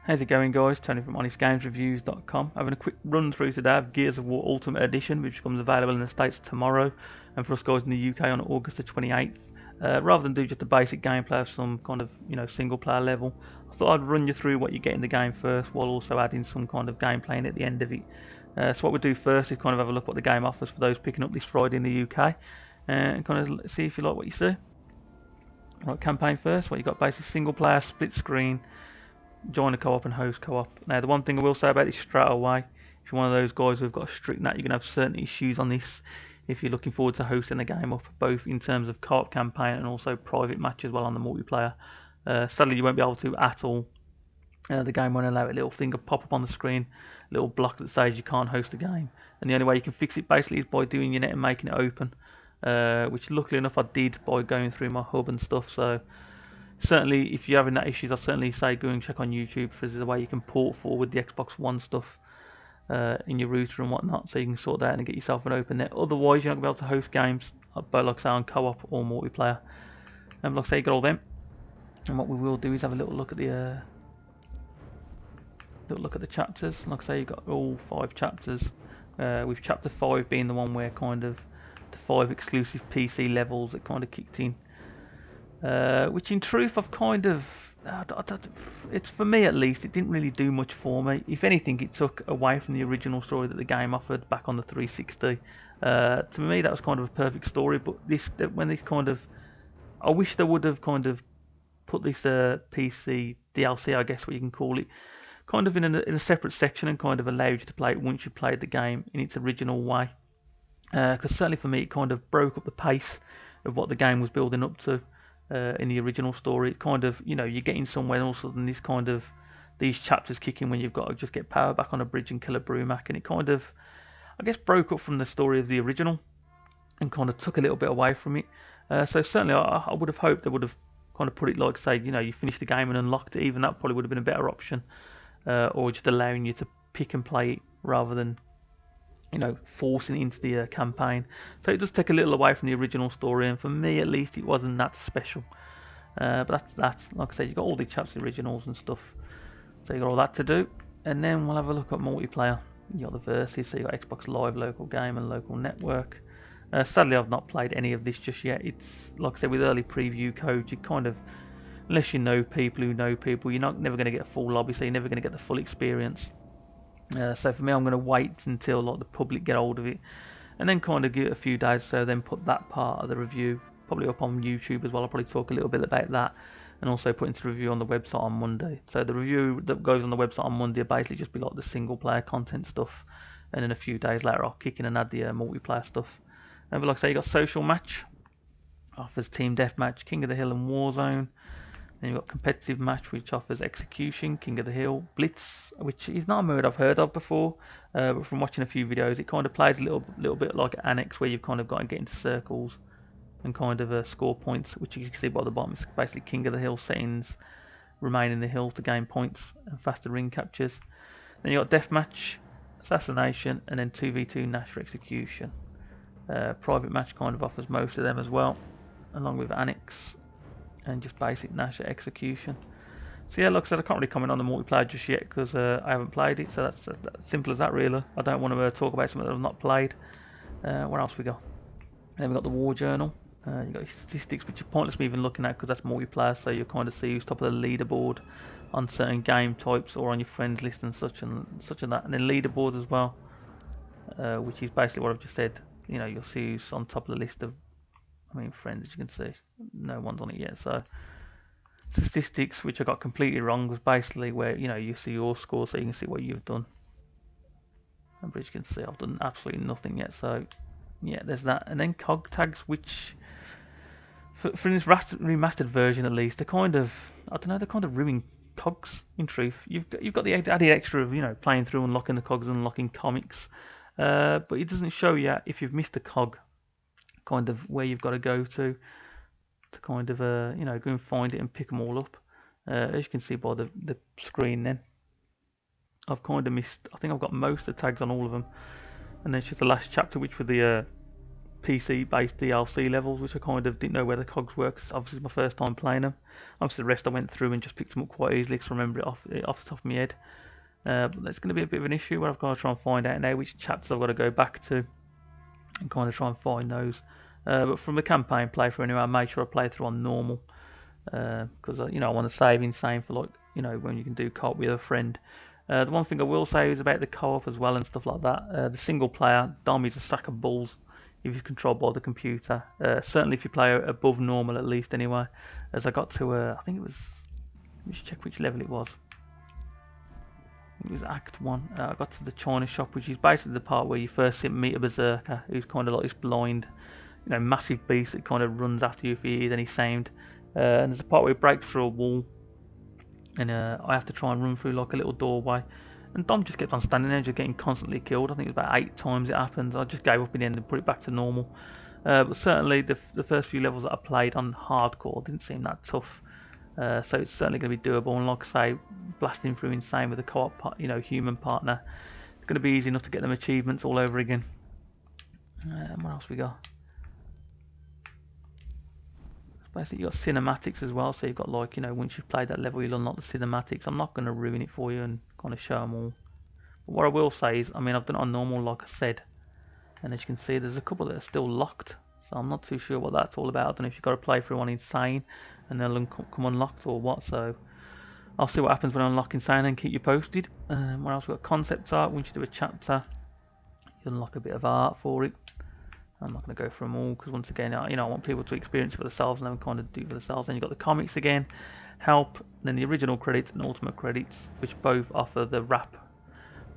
How's it going, guys? Tony from honestgamesreviews.com. Having a quick run through today of Gears of War Ultimate Edition, which becomes available in the States tomorrow, and for us guys in the UK on August the 28th. Rather than do just a basic gameplay of some kind of single player level, I thought I'd run you through what you get in the game first, while also adding some kind of gameplay in at the end of it. So what we'll do first is kind of have a look what the game offers for those picking up this Friday in the UK, and kind of see if you like what you see. Right, campaign first. What you got? Basically single player, split screen. Join a co-op and host co-op. Now the one thing I will say about this straight away, if you're one of those guys who've got a strict nat, you're going to have certain issues on this if you're looking forward to hosting a game up, both in terms of co-op campaign and also private match as well on the multiplayer. Sadly you won't be able to at all. The game won't allow a little thing to pop up on the screen, a little block that says you can't host the game, and the only way you can fix it basically is by doing your net and making it open, which luckily enough I did by going through my hub and stuff. So certainly, if you're having that issues, I'll certainly say go and check on YouTube for there's a way you can port forward the Xbox One stuff in your router and whatnot, so you can sort that out and get yourself an open net. Otherwise, you're not going to be able to host games, both like I say on co-op or multiplayer. And like I say, you got all them. And what we will do is have a little look at the chapters. Like I say, you've got all 5 chapters. With chapter 5 being the one where kind of the 5 exclusive PC levels that kind of kicked in. Which in truth I've kind of, it's for me at least, it didn't really do much for me. If anything, it took away from the original story that the game offered back on the 360. To me that was kind of a perfect story, but when this kind of, I wish they would have kind of put this PC DLC, I guess what you can call it, kind of in a separate section and kind of allowed you to play it once you played the game in its original way. Because certainly for me it kind of broke up the pace of what the game was building up to. In the original story, it kind of, you're getting somewhere and all of a sudden these chapters kick in when you've got to just get power back on a bridge and kill a Brumac, and it kind of, I guess, broke up from the story of the original and kind of took a little bit away from it. So certainly I would have hoped they would have kind of put it like, say, you finished the game and unlocked it, even that probably would have been a better option, or just allowing you to pick and play it rather than forcing it into the campaign. So it does take a little away from the original story, and for me at least, it wasn't that special. But that's like I said, you got all the chapter originals and stuff, so you got all that to do. And then we'll have a look at multiplayer. You got the verses, so you got Xbox Live, local game, and local network. Sadly, I've not played any of this just yet. It's like I said, with early preview codes, you kind of, unless you know people who know people, you're never going to get a full lobby, so you're never going to get the full experience. So for me, I'm going to wait until like the public get hold of it, and then kind of give it a few days. So then put that part of the review probably up on YouTube as well. I'll probably talk a little bit about that, and also put into the review on the website on Monday. So the review that goes on the website on Monday will basically just be like the single player content stuff, and then a few days later I'll kick in and add the multiplayer stuff. And like I say, you got social match, offers team deathmatch, King of the Hill, and Warzone. Then you've got competitive match, which offers execution, King of the Hill, Blitz, which is not a mode I've heard of before, but from watching a few videos, it kind of plays a little bit like Annex, where you've kind of got to get into circles and kind of score points, which you can see by the bottom. It's basically King of the Hill settings, remain in the hill to gain points and faster ring captures. Then you got deathmatch, assassination, and then 2v2 Nash for execution. Private match kind of offers most of them as well, along with Annex and just basic Nash execution. So yeah, like I said, I can't really comment on the multiplayer just yet because I haven't played it. So that's simple as that, really. I don't want to talk about something that I've not played. What else we got? And then we got the War Journal. You got statistics, which are pointless me even looking at because that's multiplayer. So you kind of see who's top of the leaderboard on certain game types or on your friends list and such and that. And then leaderboards as well, which is basically what I've just said. You'll see who's on top of the list of, friends, as you can see, no one's on it yet. So statistics, which I got completely wrong, was basically where you see your score, so you can see what you've done. And as you can see, I've done absolutely nothing yet. So yeah, there's that. And then cog tags, which for this remastered version at least, they're kind of, I don't know, they're kind of ruining cogs. In truth, you've got the added extra of playing through, unlocking the cogs, and unlocking comics, but it doesn't show you if you've missed a cog, kind of where you've got to go to kind of go and find it and pick them all up. As you can see by the screen, then I've kind of missed. I think I've got most of the tags on all of them, and then it's just the last chapter, which were the PC-based DLC levels, which I kind of didn't know where the cogs were, because obviously it's my first time playing them. Obviously the rest I went through and just picked them up quite easily, because I remember it off the top of my head. But that's going to be a bit of an issue where I've got to try and find out now which chapters I've got to go back to and kind of try and find those. But from the campaign playthrough anyway, I made sure I play through on normal, because I want to save insane for, like, when you can do co-op with a friend. The one thing I will say is about the co-op as well and stuff like that. The single player, Dom is a sack of balls if he's controlled by the computer. Certainly if you play above normal at least anyway. As I got to, I think it was, let me just check which level it was. It was Act 1. I got to the China shop, which is basically the part where you first meet a berserker who's kind of like this blind, massive beast that kind of runs after you if he hears any sound. And there's a part where he breaks through a wall, and I have to try and run through like a little doorway. And Dom just kept on standing there, just getting constantly killed. I think it was about 8 times it happened. I just gave up in the end and put it back to normal. But certainly the first few levels that I played on hardcore didn't seem that tough. So it's certainly going to be doable, and like I say, blasting through insane with a co-op, human partner, it's going to be easy enough to get them achievements all over again. What else we got? Basically, you've got cinematics as well, so you've got, like, once you've played that level, you'll unlock the cinematics. I'm not going to ruin it for you and kind of show them all. But what I will say is, I've done it on normal, like I said, and as you can see, there's a couple that are still locked. So I'm not too sure what that's all about. I don't know if you've got to play through on insane and they'll come unlocked or what. So I'll see what happens when I unlock insane and keep you posted. What else? We've got concept art. Once you do a chapter, you unlock a bit of art for it. I'm not going to go through them all because, once again, I want people to experience it for themselves and then kind of do it for themselves. Then you've got the comics again, help, and then the original credits and ultimate credits, which both offer the rap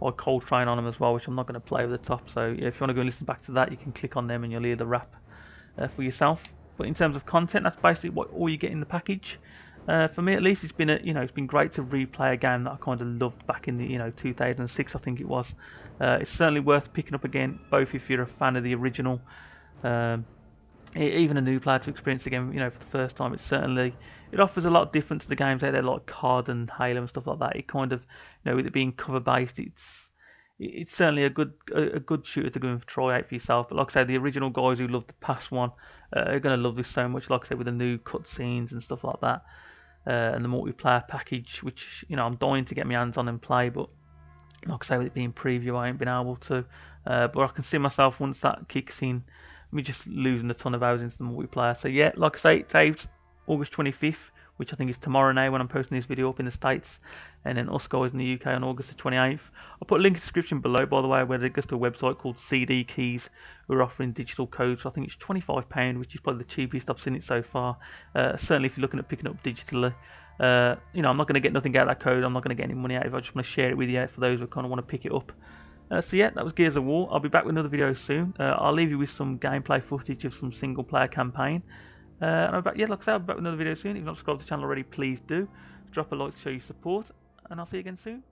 by Coltrane on them as well, which I'm not going to play over the top. So yeah, if you want to go and listen back to that, you can click on them and you'll hear the rap for yourself. But in terms of content, that's basically all you get in the package. For me, at least, it's been it's been great to replay a game that I kind of loved back in the 2006, I think it was. It's certainly worth picking up again, both if you're a fan of the original, even a new player to experience again, for the first time. It offers a lot different to the games out there like COD and Halo and stuff like that. It kind of, with it being cover based, it's certainly a good shooter to go and try out for yourself. But like I say, the original guys who loved the past one are going to love this so much. Like I say, with the new cutscenes and stuff like that, and the multiplayer package, which I'm dying to get my hands on and play. But like I say, with it being preview, I ain't been able to. But I can see myself, once that kicks in, me just losing a ton of hours into the multiplayer. So yeah, like I say, it's out August 25th, which I think is tomorrow now when I'm posting this video up in the States, and then us guys in the UK on August the 28th. I'll put a link in the description below, by the way, where they go to a website called CD Keys, who are offering digital codes. So I think it's £25, which is probably the cheapest I've seen it so far. Certainly if you're looking at picking up digitally. I'm not going to get nothing out of that code. I'm not going to get any money out of it. I just want to share it with you for those who kind of want to pick it up. So yeah, that was Gears of War. I'll be back with another video soon. I'll leave you with some gameplay footage of some single player campaign. And like I say, I'll be back with another video soon. If you've not subscribed to the channel already, please do. Drop a like to show your support, and I'll see you again soon.